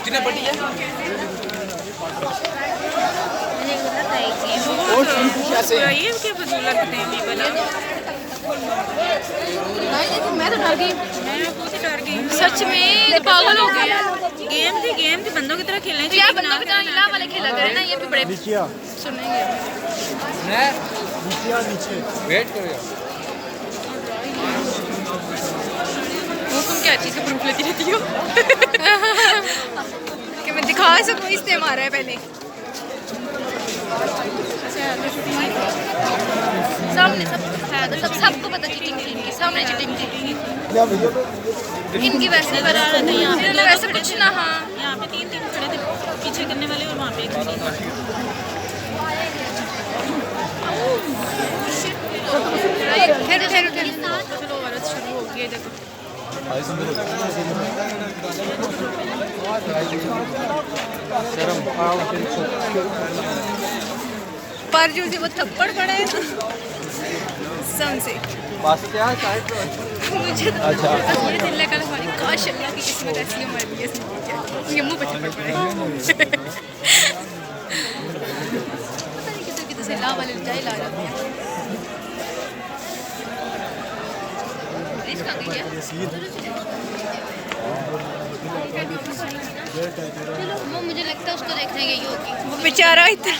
कितने पटी है? मैं तो डर गई, सच में पागल हो गए। गेम थी बंदों की तरह खेलने तो यार बंदों की तरह हिला वाले खेला करे ना, ये भी बड़े सुनेंगे। वेट करो यार। वो तुम क्या चीज़ का प्रूफ लेती रहती हो? कि मैं दिखा सकूँ, इससे मारा है पहले। सामने सब है तो सबको पता चीटिंग है, इनकी सामने चीटिंग इनकी वैसे वैसे कुछ ना। हाँ यहाँ पे 3 खड़े थे पीछे करने वाले, और वहाँ पे एक फिर चलो औरत शुरू हो गई। देखो पर जो वो थप्पड़ पड़े से बस क्या साइड मुझे अच्छा मुझे दिल लगा हमारी काश अल्लाह की किस्मत ऐसी मर गई इसके मुंह पे थप्पड़ पड़े। पता नहीं किधर से ला वाले जाए ला जाते हैं। इसका गई है चलो वो मुझे लगता है उसको देखने गई होगी, वो बेचारा इतना